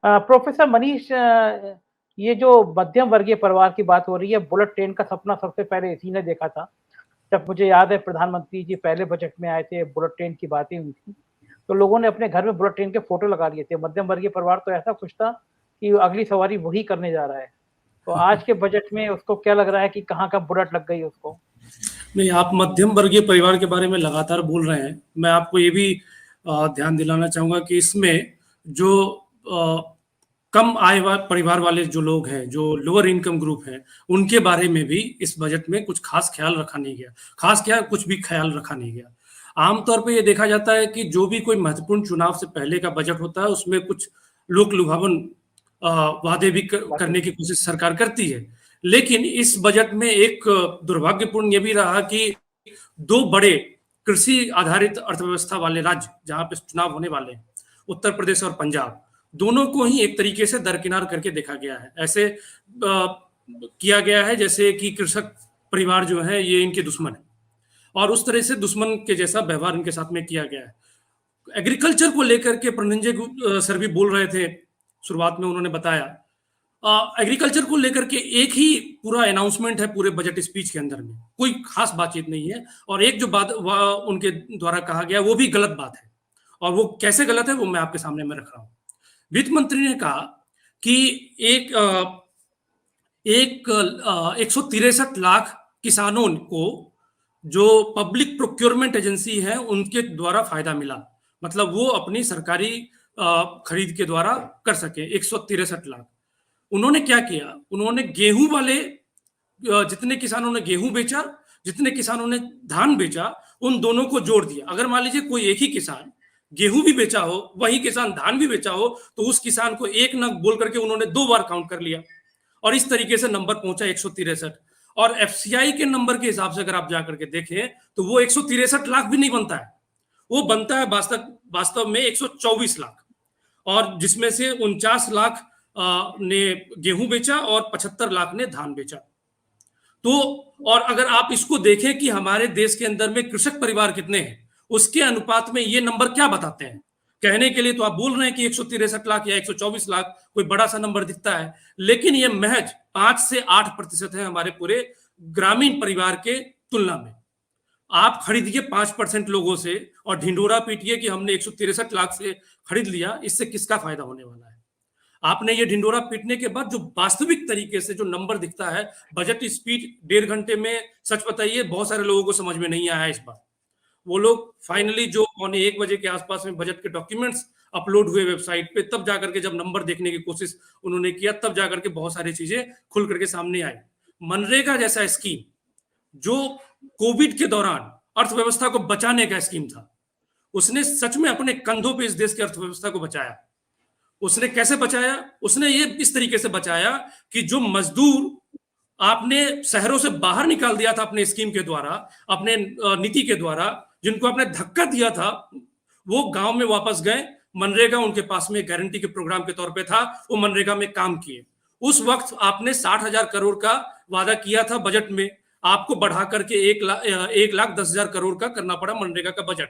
Professor Manish, ये जो मध्यम वर्गीय परिवार की बात हो रही है, बुलेट ट्रेन का सपना सबसे पहले इसी ने देखा था। जब मुझे याद है प्रधानमंत्री जी पहले बजट में आए थे, बुलेट ट्रेन की बातें हुई थी, तो लोगों ने अपने घर में बुलेट ट्रेन के फोटो लगा लिए थे। मध्यम वर्गीय परिवार तो ऐसा खुश था कि अगली सवारी वही करने जा रहा है। तो आज के बजट में उसको क्या लग रहा है कि कहाँ का बुलेट लग गई उसको? नहीं, आप मध्यम वर्गीय परिवार के बारे में लगातार बोल रहे हैं। मैं आपको ये भी ध्यान दिलाना चाहूंगा कि इसमें जो कम आय परिवार वाले जो लोग हैं, जो लोअर इनकम ग्रुप हैं, उनके बारे में भी इस बजट में कुछ खास ख्याल रखा नहीं गया। खास क्या, कुछ भी ख्याल रखा नहीं गया। आमतौर पे ये देखा जाता है कि जो भी कोई महत्वपूर्ण चुनाव से पहले का बजट होता है, उसमें कुछ लोक लुभावन वादे भी करने की कोशिश सरकार करती है। लेकिन इस बजट में एक दुर्भाग्यपूर्ण ये भी रहा कि दो बड़े कृषि आधारित अर्थव्यवस्था वाले राज्य जहां पे चुनाव होने वाले हैं, उत्तर प्रदेश और पंजाब, दोनों को ही एक तरीके से दरकिनार करके देखा गया है। ऐसे किया गया है जैसे कि कृषक परिवार जो है ये इनके दुश्मन है, और उस तरह से दुश्मन के जैसा व्यवहार इनके साथ में किया गया है। एग्रीकल्चर को लेकर के प्रणंजय सर भी बोल रहे थे, शुरुआत में उन्होंने बताया एग्रीकल्चर को लेकर के एक ही पूरा अनाउंसमेंट है पूरे बजट स्पीच के अंदर में, कोई खास बातचीत नहीं है। और एक जो बात उनके द्वारा कहा गया वो भी गलत बात है, और वो कैसे गलत है वो मैं आपके सामने में रख रहा हूं। वित्त मंत्री ने कहा कि एक 163 लाख किसानों को जो पब्लिक प्रोक्योरमेंट एजेंसी है उनके द्वारा फायदा मिला, मतलब वो अपनी सरकारी खरीद के द्वारा कर सके। 163 लाख। उन्होंने क्या किया, उन्होंने गेहूं वाले जितने किसानों ने गेहूं बेचा, जितने किसानों ने धान बेचा, उन दोनों को जोड़ दिया। अगर मान लीजिए कोई एक ही किसान गेहूं भी बेचा हो, वही किसान धान भी बेचा हो, तो उस किसान को एक नग बोल करके उन्होंने 2 बार काउंट कर लिया, और इस तरीके से नंबर पहुंचा 163। और एफसीआई के नंबर के हिसाब से अगर आप जाकर के देखें तो वो 163 लाख भी नहीं बनता है, वो बनता है वास्तव में 124 लाख, और जिसमें से 49 लाख ने गेहूं बेचा और 75 लाख ने धान बेचा। तो और अगर आप इसको देखें कि हमारे देश के अंदर में कृषक परिवार कितने हैं, उसके अनुपात में ये नंबर क्या बताते हैं। कहने के लिए तो आप बोल रहे हैं कि 163 लाख या 124 लाख कोई बड़ा सा नंबर दिखता है, लेकिन ये महज 5 से 8% है हमारे पूरे ग्रामीण परिवार के तुलना में। आप खरीदिए 5% लोगों से और ढिंडोरा पीटिए कि हमने 163 लाख से खरीद लिया, इससे किसका फायदा होने वाला है। आपने ये ढिंडोरा पीटने के बाद जो वास्तविक तरीके से जो नंबर दिखता है, बजट स्पीच 1.5 घंटे में, सच बताइए बहुत सारे लोगों को समझ में नहीं आया इस बार। वो लोग फाइनली जो 1:15 के आसपास में बजट के डॉक्यूमेंट्स अपलोड हुए वेबसाइट पे, तब जाकर के जब नंबर देखने की कोशिश उन्होंने किया, तब जाकर के बहुत सारी चीजें खुल करके सामने आई। मनरेगा जैसा स्कीम जो कोविड के दौरान अर्थव्यवस्था को बचाने का स्कीम था, उसने सच में अपने कंधों पे इस देश की अर्थव्यवस्था को बचाया। उसने कैसे बचाया? उसने ये इस तरीके से बचाया कि जो मजदूर आपने शहरों से बाहर निकाल दिया था अपने स्कीम के द्वारा, अपने नीति के द्वारा, जिनको आपने धक्का दिया था, वो गांव में वापस गए। मनरेगा उनके पास में गारंटी के प्रोग्राम के तौर पे था, वो मनरेगा में काम किए। उस वक्त आपने 60,000 करोड़ का वादा किया था बजट में, आपको बढ़ा करके 1,10,000 करोड़ का करना पड़ा मनरेगा का बजट।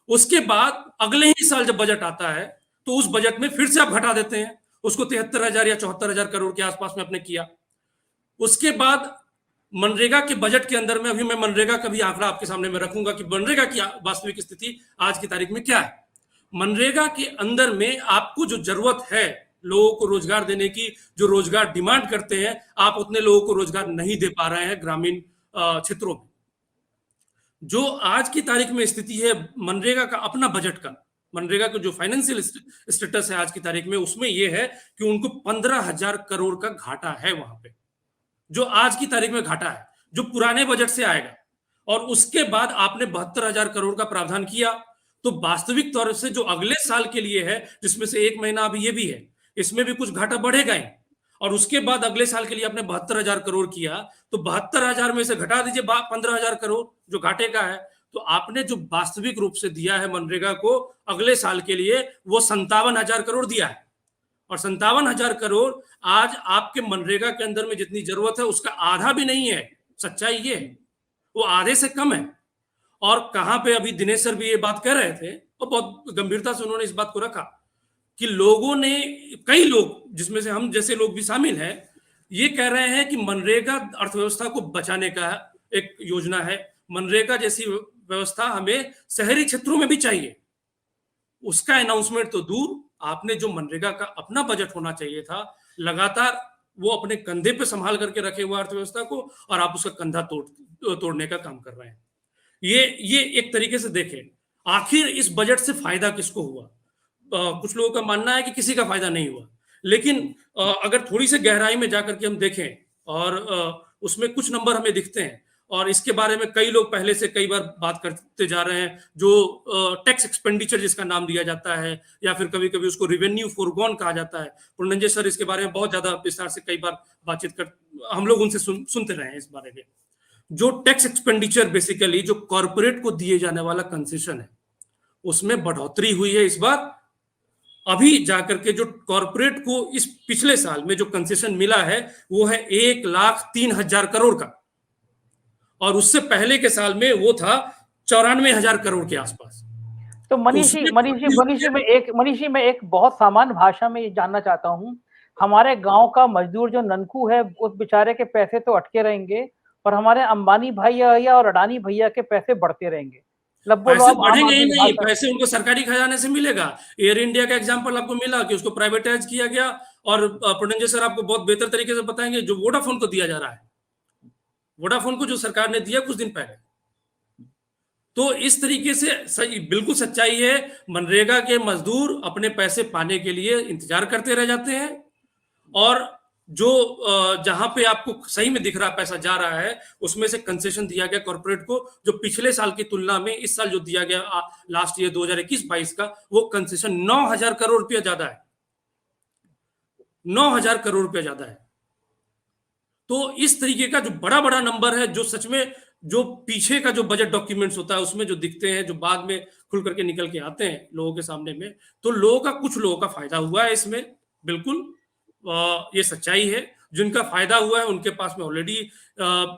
उसके बाद अगले ही साल जब बजट आता है तो उस बजट में फिर से आप घटा देते हैं उसको, 73,000 या 74,000 करोड़ के आसपास में आपने किया। उसके बाद मनरेगा के बजट के अंदर में, अभी मैं मनरेगा का भी आंकड़ा आपके सामने में रखूंगा कि मनरेगा की वास्तविक स्थिति आज की तारीख में क्या है। मनरेगा के अंदर में आपको जो जरूरत है लोगों को रोजगार देने की, जो रोजगार डिमांड करते हैं, आप उतने लोगों को रोजगार नहीं दे पा रहे हैं ग्रामीण क्षेत्रों में। जो आज की तारीख में स्थिति है मनरेगा का अपना बजट का, मनरेगा का जो फाइनेंशियल स्टेटस है आज की तारीख में, उसमें यह है कि उनको 15,000 करोड़ का घाटा है वहां पे, जो आज की तारीख में घाटा है, जो पुराने बजट से आएगा। और उसके बाद आपने 72,000 करोड़ का प्रावधान किया, तो वास्तविक तौर से जो अगले साल के लिए है, जिसमें से एक महीना अभी ये भी है, इसमें भी कुछ घाटा बढ़ेगा ही। और उसके बाद अगले साल के लिए आपने 72,000 करोड़ किया, तो 72,000 में से घटा दीजिए 15,000 करोड़ जो घाटे का है, तो आपने जो वास्तविक रूप से दिया है मनरेगा को अगले साल के लिए, वो 57,000 करोड़ दिया है। और 57,000 करोड़ आज आपके मनरेगा के अंदर में जितनी जरूरत है उसका आधा भी नहीं है। सच्चाई ये है, वो आधे से कम है। और कहां पे, अभी दिनेश सर भी ये बात कह रहे थे और बहुत गंभीरता से उन्होंने इस बात को रखा कि लोगों ने, कई लोग जिसमें से हम जैसे लोग भी शामिल हैं, ये कह रहे हैं कि मनरेगा अर्थव्यवस्था को बचाने का एक योजना है, मनरेगा जैसी व्यवस्था हमें शहरी क्षेत्रों में भी चाहिए। उसका अनाउंसमेंट तो दूर, आपने जो मनरेगा का अपना बजट होना चाहिए था, लगातार वो अपने कंधे पे संभाल करके रखे हुआ अर्थव्यवस्था को, और आप उसका कंधा तोड़ने का काम कर रहे हैं। ये एक तरीके से देखें, आखिर इस बजट से फायदा किसको हुआ? कुछ लोगों का मानना है कि किसी का फायदा नहीं हुआ, लेकिन अगर थोड़ी सी गहराई में जाकर के हम देखें और उसमें कुछ नंबर हमें दिखते हैं, और इसके बारे में कई लोग पहले से कई बार बात करते जा रहे हैं, जो टैक्स एक्सपेंडिचर जिसका नाम दिया जाता है, या फिर कभी कभी उसको रेवेन्यू फोरगॉन कहा जाता है। पुरंजय सर इसके बारे में बहुत ज्यादा विस्तार से कई बार बातचीत कर, हम लोग उनसे सुनते रहे हैं इस बारे में। जो टैक्स एक्सपेंडिचर बेसिकली जो कॉर्पोरेट को दिए जाने वाला कंसेशन है, उसमें बढ़ोतरी हुई है इस बार। अभी जाकर के जो कॉर्पोरेट को इस पिछले साल में जो कंसेशन मिला है वो है 1,03,000 करोड़ का, और उससे पहले के साल में वो था 94,000 करोड़ के आसपास। तो मनीषी, मैं एक बहुत सामान्य भाषा में ये जानना चाहता हूँ, हमारे गांव का मजदूर जो ननकू है, उस बेचारे के पैसे तो अटके रहेंगे, और हमारे अंबानी भैया और अडानी भैया के पैसे बढ़ते रहेंगे। पैसे बढ़ेंगे ही नहीं, पैसे उनको सरकारी खजाने से मिलेगा। एयर इंडिया का एग्जांपल आपको मिला कि उसको प्राइवेटाइज किया गया, और पुरंजय सर आपको बहुत बेहतर तरीके से बताएंगे जो वोडाफोन को दिया जा रहा है, वोडाफोन को जो सरकार ने दिया कुछ दिन पहले। तो इस तरीके से सही, बिल्कुल सच्चाई है, मनरेगा के मजदूर अपने पैसे पाने के लिए इंतजार करते रह जाते हैं, और जो जहां पे आपको सही में दिख रहा पैसा जा रहा है, उसमें से कंसेशन दिया गया कॉर्पोरेट को, जो पिछले साल की तुलना में इस साल जो दिया गया लास्ट ईयर 2021-22 का, वो कंसेशन 9,000 करोड़ रुपया ज्यादा है, 9,000 करोड़ रुपया ज्यादा है। तो इस तरीके का जो बड़ा बड़ा नंबर है, जो सच में जो पीछे का जो बजट डॉक्यूमेंट्स होता है उसमें जो दिखते हैं, जो बाद में खुल करके निकल के आते हैं लोगों के सामने में, तो कुछ लोगों का फायदा हुआ है इसमें, बिल्कुल ये सच्चाई है। जिनका फायदा हुआ है उनके पास में ऑलरेडी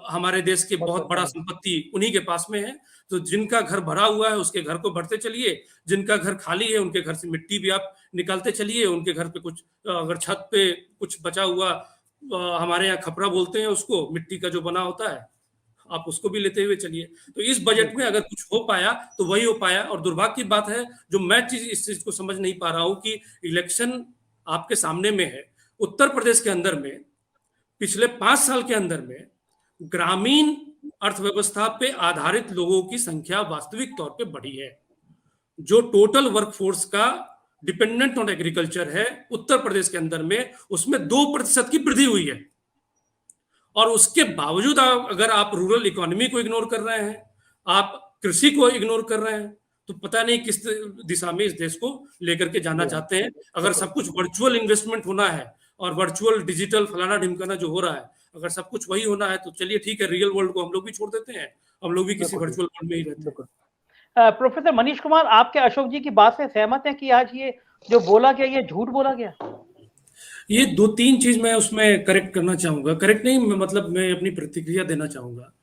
हमारे देश के बहुत बड़ा संपत्ति उन्हीं के पास में है। तो जिनका घर भरा हुआ है उसके घर को भरते चलिए, जिनका घर खाली है उनके घर से मिट्टी भी आप निकालते चलिए, उनके घर पे कुछ अगर छत पे कुछ बचा हुआ, हमारे यहाँ खपरा बोलते हैं उसको, मिट्टी का जो बना होता है, आप उसको भी लेते हुए चलिए। तो इस बजट में अगर कुछ हो पाया तो वही हो पाया। और दुर्भाग्य की बात है, जो मैं इस चीज को समझ नहीं पा रहा हूं कि इलेक्शन आपके सामने में है, उत्तर प्रदेश के अंदर में पिछले 5 साल के अंदर में ग्रामीण अर्थव्यवस्था पे आधारित लोगों की संख्या वास्तविक तौर पे बढ़ी है। जो टोटल वर्कफोर्स का डिपेंडेंट ऑन एग्रीकल्चर है उत्तर प्रदेश के अंदर में, उसमें 2% की वृद्धि हुई है। और उसके बावजूद अगर आप रूरल इकोनॉमी को इग्नोर कर रहे हैं, आप कृषि को इग्नोर कर रहे हैं, तो पता नहीं किस दिशा में इस देश को लेकर के जाना चाहते हैं। अगर सब कुछ वर्चुअल इन्वेस्टमेंट होना है और वर्चुअल डिजिटल फलाना ढिमकाना जो हो रहा है, अगर सब कुछ वही होना है तो चलिए ठीक है, रियल वर्ल्ड को हम लोग भी छोड़ देते हैं, हम लोग भी किसी वर्चुअल वर्ल्ड में ही रहते हैं। प्रोफेसर मनीष कुमार, आपके अशोक जी की बात से सहमत हैं कि आज ये जो बोला गया ये झूठ बोला गया? ये 2-3 चीज मैं उसमें करेक्ट करना चाहूंगा, करेक्ट नहीं, मतलब मैं अपनी प्रतिक्रिया देना चाहूंगा।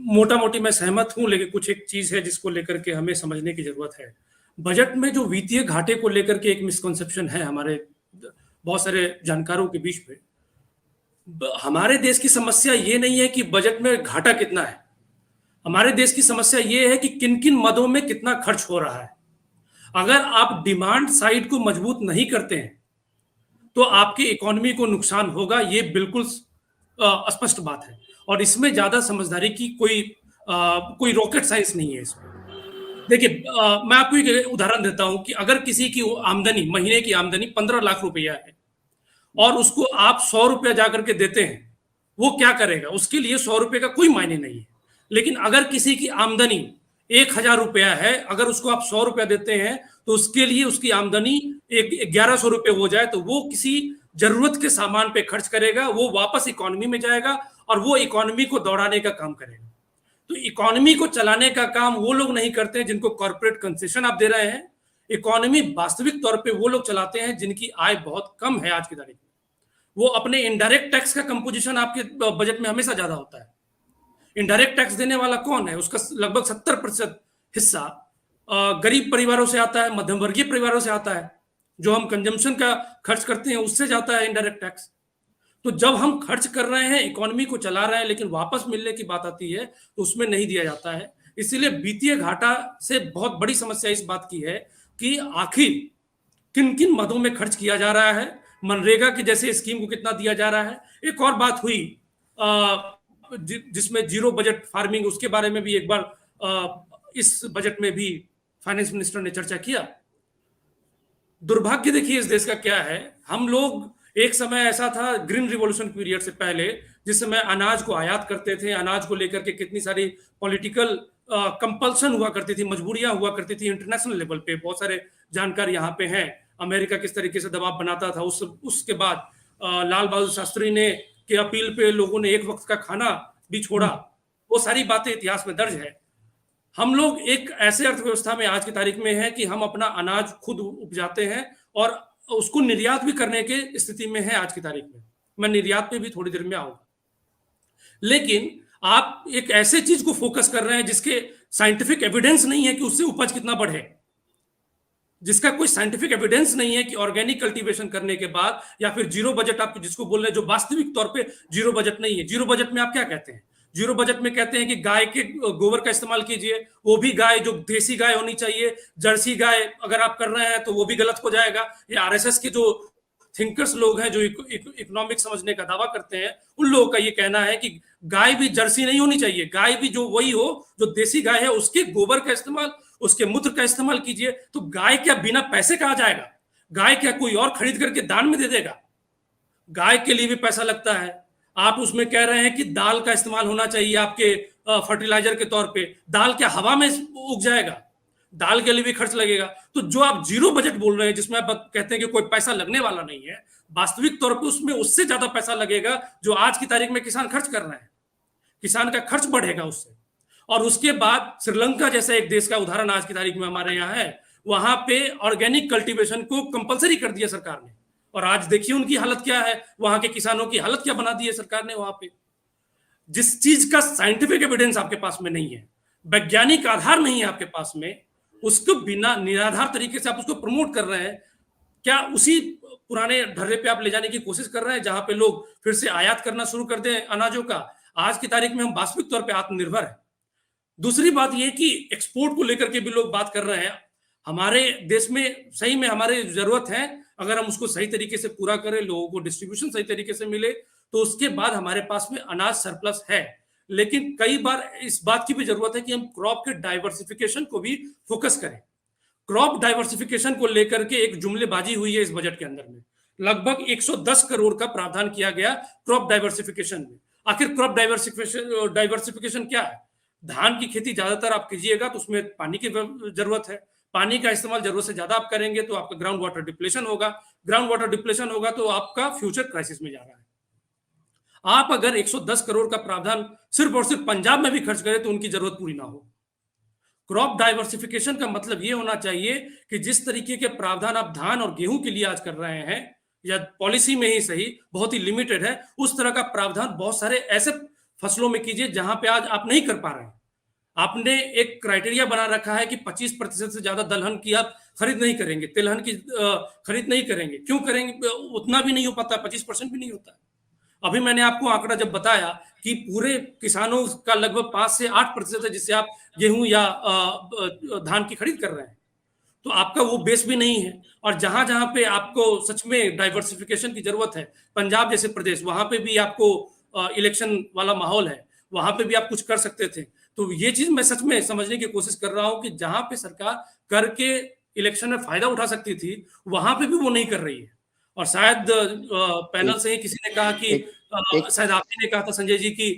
मोटा मोटी मैं सहमत हूं, लेकिन कुछ एक चीज है जिसको लेकर के हमें समझने की जरूरत है। बजट में जो वित्तीय घाटे को लेकर के एक मिसकंसेप्शन है हमारे बहुत सारे जानकारों के बीच में। हमारे देश की समस्या ये नहीं है कि बजट में घाटा कितना है, हमारे देश की समस्या ये है कि किन किन मदों में कितना खर्च हो रहा है। अगर आप डिमांड साइड को मजबूत नहीं करते हैं तो आपकी इकोनॉमी को नुकसान होगा, ये बिल्कुल स्पष्ट बात है। और इसमें ज्यादा समझदारी की कोई रॉकेट साइंस नहीं है इसमें। देखिए, मैं आपको एक उदाहरण देता हूं कि अगर किसी की आमदनी, महीने की आमदनी 15 लाख रुपया है और उसको आप 100 रुपया जाकर के देते हैं, वो क्या करेगा? उसके लिए 100 रुपये का कोई मायने नहीं है। लेकिन अगर किसी की आमदनी 1,000 रुपया है, अगर उसको आप 100 रुपया देते हैं तो उसके लिए उसकी आमदनी 1,100 रुपये हो जाए तो वो किसी जरूरत के सामान पे खर्च करेगा, वो वापस इकोनॉमी में जाएगा और वो इकोनॉमी को दौड़ाने का काम करेगा। तो इकोनॉमी को चलाने का काम वो लोग नहीं करते हैं जिनको कॉर्पोरेट कंसेशन आप दे रहे हैं। इकोनॉमी वास्तविक तौर पे वो लोग चलाते हैं जिनकी आय बहुत कम है आज की तारीख में। वो अपने इनडायरेक्ट टैक्स का कंपोजिशन आपके बजट में हमेशा ज्यादा होता है। इनडायरेक्ट टैक्स देने वाला कौन है? उसका लगभग 70% हिस्सा गरीब परिवारों से आता है, मध्यम वर्गीय परिवारों से आता है। जो हम कंजम्पशन का खर्च करते हैं उससे जाता है इनडायरेक्ट टैक्स। तो जब हम खर्च कर रहे हैं, इकोनॉमी को चला रहे हैं, लेकिन वापस मिलने की बात आती है तो उसमें नहीं दिया जाता है। इसीलिए वित्तीय घाटा से बहुत बड़ी समस्या इस बात की है कि आखिर किन किन मदों में खर्च किया जा रहा है, मनरेगा की जैसे स्कीम को कितना दिया जा रहा है। एक और बात हुई जिसमें जीरो बजट फार्मिंग, उसके बारे में भी एक बार इस बजट में भी फाइनेंस मिनिस्टर ने चर्चा किया। दुर्भाग्य देखिए इस देश का क्या है, हम लोग एक समय ऐसा था ग्रीन रिवॉल्यूशन पीरियड से पहले, जिस समय अनाज को आयात करते थे, अनाज को लेकर के कितनी सारी पॉलिटिकल कंपल्सन हुआ करती थी, मजबूरियां हुआ करती थी इंटरनेशनल लेवल पे। बहुत सारे जानकार यहाँ पे हैं, अमेरिका किस तरीके से दबाव बनाता था। उसके बाद लाल बहादुर शास्त्री ने के अपील पे लोगों ने एक वक्त का खाना भी छोड़ा। वो सारी बातें इतिहास में दर्ज है। हम लोग एक ऐसे अर्थव्यवस्था में आज की तारीख में है कि हम अपना अनाज खुद उपजाते हैं और उसको निर्यात भी करने के स्थिति में है आज की तारीख में। मैं निर्यात पे भी थोड़ी देर में आऊंगा। लेकिन आप एक ऐसे चीज को फोकस कर रहे हैं जिसके साइंटिफिक एविडेंस नहीं है कि उससे उपज कितना बढ़े, जिसका कोई साइंटिफिक एविडेंस नहीं है कि ऑर्गेनिक कल्टीवेशन करने के बाद, या फिर जीरो बजट आप जिसको बोल रहे हैं, जो वास्तविक तौर पे जीरो बजट नहीं है। जीरो बजट में आप क्या कहते हैं? जीरो बजट में कहते हैं कि गाय के गोबर का इस्तेमाल कीजिए, वो भी गाय जो देसी गाय होनी चाहिए। जर्सी गाय अगर आप कर रहे हैं तो वो भी गलत हो जाएगा। ये आरएसएस के जो थिंकर्स लोग हैं, जो इकोनॉमिक समझने का दावा करते हैं, उन लोगों का ये कहना है कि गाय भी जर्सी नहीं होनी चाहिए, गाय भी जो वही हो जो देसी गाय है, उसके गोबर का इस्तेमाल, उसके मूत्र का इस्तेमाल कीजिए। तो गाय क्या बिना पैसे कहा जाएगा? गाय क्या कोई और खरीद करके दान में दे देगा? गाय के लिए भी पैसा लगता है। आप उसमें कह रहे हैं कि दाल का इस्तेमाल होना चाहिए आपके फर्टिलाइजर के तौर पे। दाल क्या हवा में उग जाएगा? दाल के लिए भी खर्च लगेगा। तो जो आप जीरो बजट बोल रहे हैं, जिसमें आप कहते हैं कि कोई पैसा लगने वाला नहीं है, वास्तविक तौर पे उसमें उससे ज्यादा पैसा लगेगा जो आज की तारीख में किसान खर्च कर रहे हैं। किसान का खर्च बढ़ेगा उससे। और उसके बाद श्रीलंका जैसा एक देश का उदाहरण आज की तारीख में हमारे यहाँ है, वहां पे ऑर्गेनिक कल्टीवेशन को कंपलसरी कर दिया सरकार ने। और आज देखिए उनकी हालत क्या है, वहां के किसानों की हालत क्या बना दी है सरकार ने वहां पे। जिस चीज का साइंटिफिक एविडेंस आपके पास में नहीं है, वैज्ञानिक आधार नहीं है आपके पास में, उसको बिना निराधार तरीके से आप उसको प्रमोट कर रहे हैं। क्या उसी पुराने ढर्रे पे आप ले जाने की कोशिश कर रहे हैं जहां पे लोग फिर से आयात करना शुरू कर दें अनाजों का? आज की तारीख में हम वास्तविक तौर पे आत्मनिर्भर है। दूसरी बात यह कि एक्सपोर्ट को लेकर के भी लोग बात कर रहे हैं। हमारे देश में सही में हमारे जरूरत है, अगर हम उसको सही तरीके से पूरा करें, लोगों को डिस्ट्रीब्यूशन सही तरीके से मिले, तो उसके बाद हमारे पास में अनाज सरप्लस है। लेकिन कई बार इस बात की भी जरूरत है कि हम क्रॉप के डाइवर्सिफिकेशन को भी फोकस करें। क्रॉप डाइवर्सिफिकेशन को लेकर के एक जुमलेबाजी हुई है इस बजट के अंदर में। लगभग 110 करोड़ का प्रावधान किया गया क्रॉप डाइवर्सिफिकेशन में। आखिर क्रॉप डाइवर्सिफिकेशन क्या है? धान की खेती ज्यादातर आप कीजिएगा तो उसमें पानी की जरूरत है। पानी का इस्तेमाल जरूरत से ज्यादा आप करेंगे तो आपका ग्राउंड वाटर डिप्लेशन होगा। ग्राउंड वाटर डिप्लेशन होगा तो आपका फ्यूचर क्राइसिस में जा रहा है। आप अगर 110 करोड़ का प्रावधान सिर्फ और सिर्फ पंजाब में भी खर्च करें तो उनकी जरूरत पूरी ना हो। क्रॉप डाइवर्सिफिकेशन का मतलब यह होना चाहिए कि जिस तरीके के प्रावधान आप धान और गेहूं के लिए आज कर रहे हैं, या पॉलिसी में ही सही बहुत ही लिमिटेड है, उस तरह का प्रावधान बहुत सारे ऐसे फसलों में कीजिए जहां पे आज आप नहीं कर पा रहे हैं। आपने एक क्राइटेरिया बना रखा है कि 25% से ज्यादा दलहन की आप खरीद नहीं करेंगे, तिलहन की खरीद नहीं करेंगे। क्यों करेंगे? उतना भी नहीं हो पाता, 25% भी नहीं होता। अभी मैंने आपको आंकड़ा जब बताया कि पूरे किसानों का लगभग 5 से 8% है जिससे आप गेहूं या धान की खरीद कर रहे हैं, तो आपका वो बेस भी नहीं है। और जहां जहां पे आपको सच में डाइवर्सिफिकेशन की जरूरत है, पंजाब जैसे प्रदेश, वहां पे भी आपको इलेक्शन वाला माहौल है, वहां पे भी आप कुछ कर सकते थे। तो ये चीज मैं सच में समझने की कोशिश कर रहा हूं कि जहां पे सरकार करके इलेक्शन में फायदा उठा सकती थी, वहां पे भी वो नहीं कर रही है। और शायद पैनल से ही किसी ने कहा कि शायद आप ही ने कहा था संजय जी की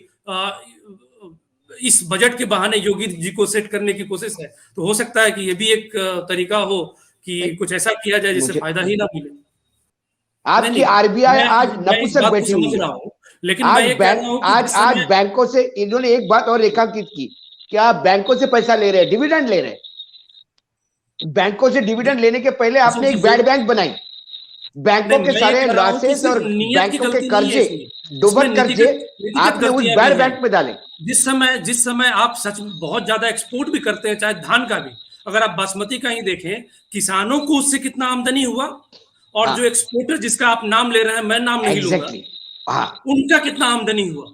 इस बजट के बहाने योगी जी को सेट करने की कोशिश है। तो हो सकता है कि ये भी एक तरीका हो कि कुछ ऐसा किया जाए जिससे फायदा ही ना मिले। आपकी आरबीआई आज नपुंसक बैठी हुई है, लेकिन आज बैंकों से इन्होंने एक बात और रेखांकित की कि आप बैंकों से पैसा ले रहे हैं, डिविडेंड ले रहे हैं। बैंकों से डिविडेंड लेने के पहले आपने एक बैड बैंक बनाई, बैंकों के सारे लॉसेस और बैंकों के कर्जे, डुबत कर्जे आपने उस बैड बैंक में डाले। जिस समय आप सच में बहुत ज्यादा एक्सपोर्ट भी करते हैं, चाहे धान का भी, अगर आप बासमती का ही देखें, किसानों को उससे कितना आमदनी हुआ, और जो एक्सपोर्टर जिसका आप नाम ले रहे हैं, मैं नाम नहीं लूंगा, उनका कितना आमदनी हुआ।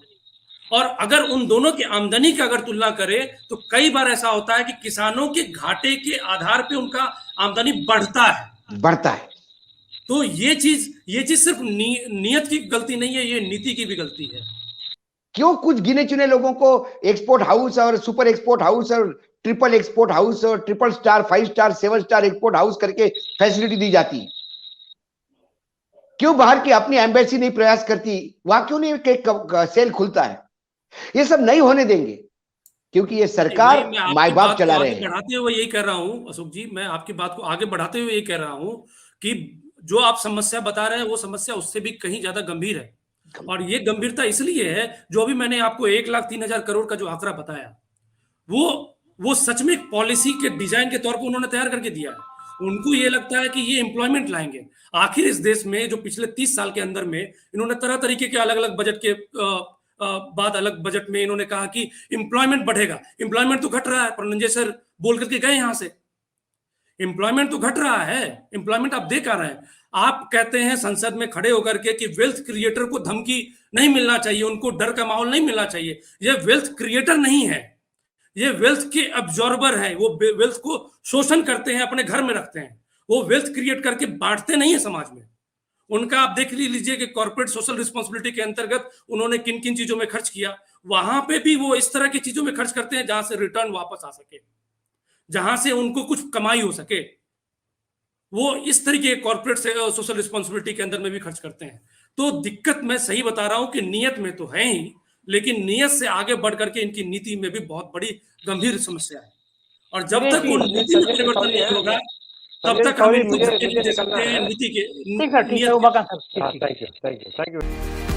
और अगर उन दोनों की आमदनी की अगर तुलना करें तो कई बार ऐसा होता है कि किसानों के घाटे के आधार पे उनका आमदनी बढ़ता है। तो ये चीज सिर्फ नियत की गलती नहीं है, ये नीति की भी गलती है। क्यों कुछ गिने चुने लोगों को एक्सपोर्ट हाउस और सुपर एक्सपोर्ट हाउस और ट्रिपल एक्सपोर्ट हाउस और triple star, 5 star, 7 star export house करके फैसिलिटी दी जाती है? क्यों बाहर की अपनी एम्बेसी नहीं प्रयास करती? वहां क्यों नहीं सेल खुलता है? ये सब नहीं होने देंगे, क्योंकि ये सरकार माई बाप चला रहे हैं। बढ़ाते हुए यही कह रहा हूं अशोक जी, मैं आपकी बात को आगे बढ़ाते हुए यही कह रहा हूं कि जो आप समस्या बता रहे हैं वो समस्या उससे भी कहीं ज्यादा गंभीर है। और ये गंभीरता इसलिए है, जो अभी मैंने आपको 1,03,000 करोड़ का जो आंकड़ा बताया, वो सच में पॉलिसी के डिजाइन के तौर पर उन्होंने तैयार करके दिया है। उनको ये लगता है कि ये एम्प्लॉयमेंट लाएंगे। आखिर इस देश में जो पिछले 30 साल के अंदर में इन्होंने तरह तरीके के अलग अलग बजट के बाद अलग बजट में इन्होंने कहा कि एम्प्लॉयमेंट बढ़ेगा। एम्प्लॉयमेंट तो घट रहा है, प्रनंजय सर बोल करके गए यहां से, एम्प्लॉयमेंट तो घट रहा है। एम्प्लॉयमेंट आप देख आ रहे हैं। आप कहते हैं संसद में खड़े होकर के कि वेल्थ क्रिएटर को धमकी नहीं मिलना चाहिए, उनको डर का माहौल नहीं मिलना चाहिए। ये वेल्थ क्रिएटर नहीं है, ये वेल्थ के अब्जॉर्बर है। वो वेल्थ को शोषण करते हैं, अपने घर में रखते हैं। वो वेल्थ क्रिएट करके बांटते नहीं है समाज में। उनका आप देख लीजिए कि कॉर्पोरेट सोशल रिस्पॉन्सिबिलिटी के अंतर्गत उन्होंने किन किन चीजों में खर्च किया। वहां पे भी वो इस तरह की चीजों में खर्च करते हैं जहां से रिटर्न वापस आ सके, जहां से उनको कुछ कमाई हो सके। वो इस तरीके कॉर्पोरेट सोशल रिस्पॉन्सिबिलिटी के अंदर में भी खर्च करते हैं। तो दिक्कत मैं सही बता रहा हूं कि नियत में तो है ही, लेकिन नियत से आगे बढ़ करके इनकी नीति में भी बहुत बड़ी गंभीर समस्या है। और जब तक वो नीति में परिवर्तन नहीं होगा तब तक हम इनको दे सकते हैं नीति के। ठीक है, ठीक है, नियत थैंक यू।